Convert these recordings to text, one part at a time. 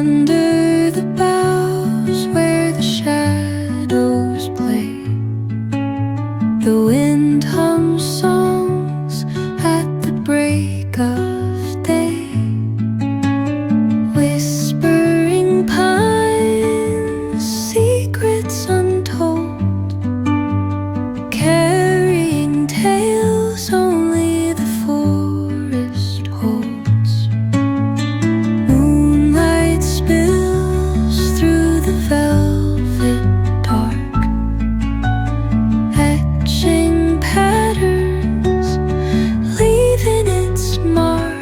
Under the boughs where the shadows play, the wind hums songs at the break of day. Whispering pines, secrets untold, carrying tales only the forest holds. Moonlight spills through the velvet dark, etching patterns, leaving its mark.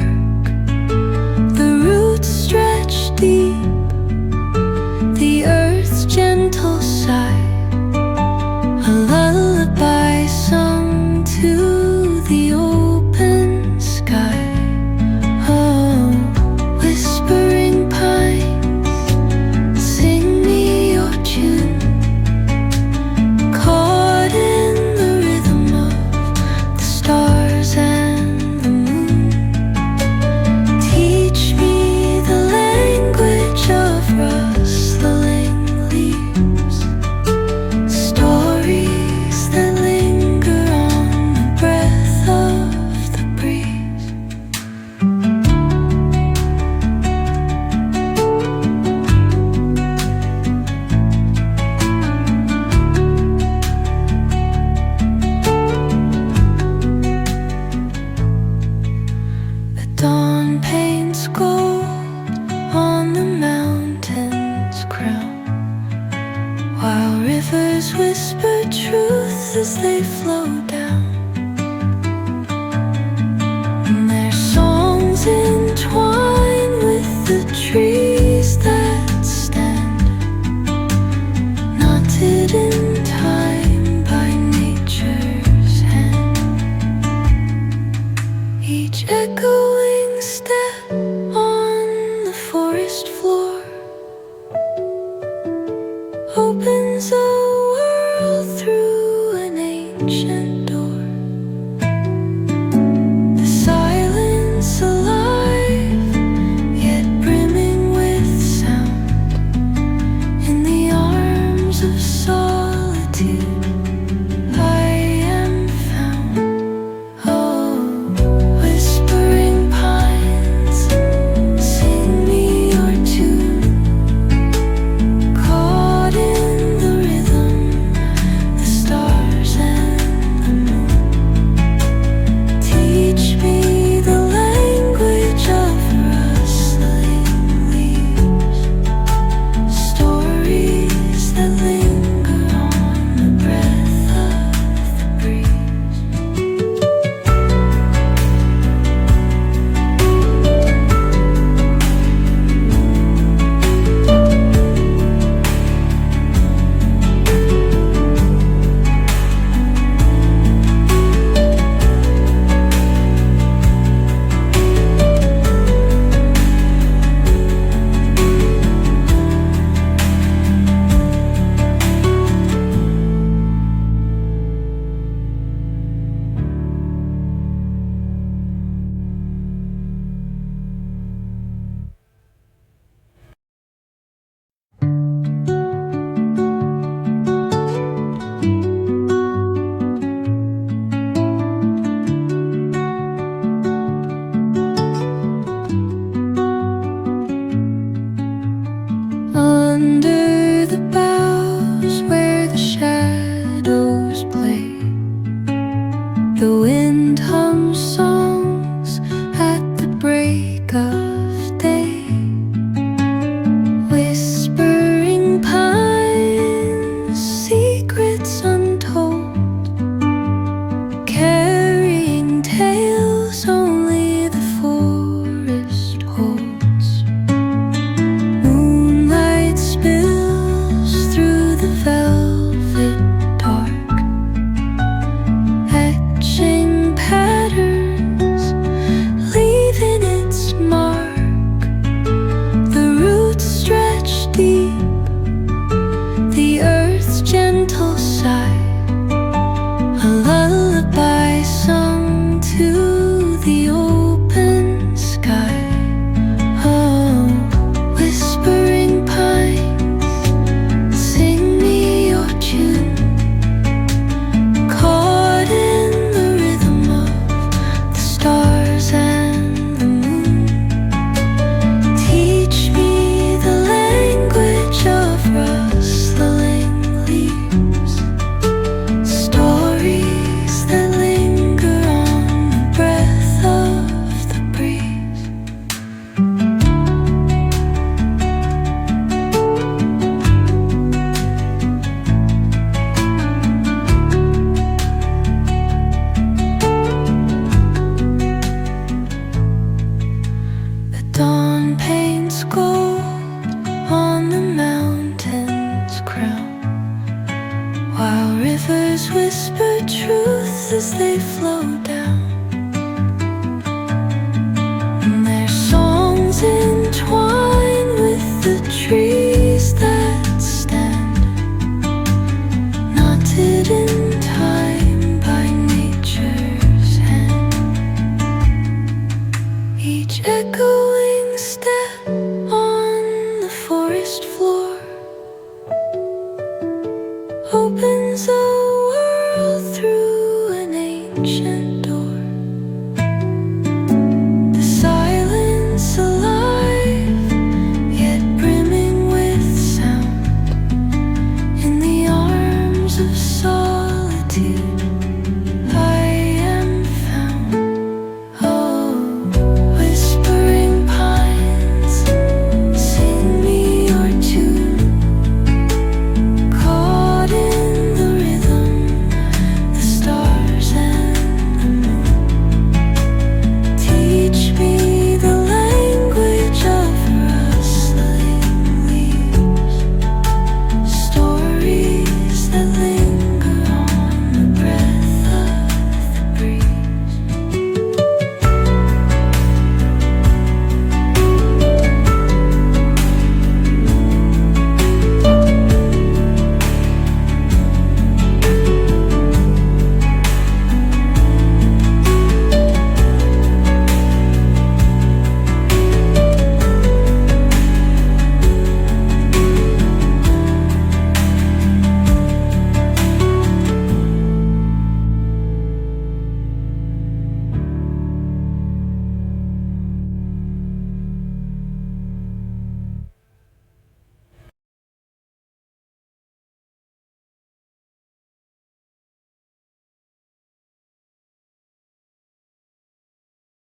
The roots stretch deep, the earth's gentle sigh, a lullaby sung to the open sky. Oh, whispering pines, sing me your tune, caught in the rhythm of the stars and the moon. Teach me the language of rustling leaves, stories that linger on the breath of the breeze. The dawn paints gold on the mountain's crown, while rivers whisper truth as they flow down. And their songs entwine with the trees that stand, knotted in time by nature's hand. Each echoing step on the forest floor opens a world through an ancient door. The silence alive, yet brimming with sound. In the arms of solitude I am found. Oh, whispering pines, sing me your tune, caught in the rhythm, the stars and the moon. Teach me the language of rustling leaves, stories that linger on the breath of the breeze. Under the boughs where the shadows play, the wind hums songs at the break of day. Whispering pines, secrets untold, carrying tales only the forest holds. Moonlight spills through the velvet dark, etching patterns, leaving its mark. The roots stretch as they flow down.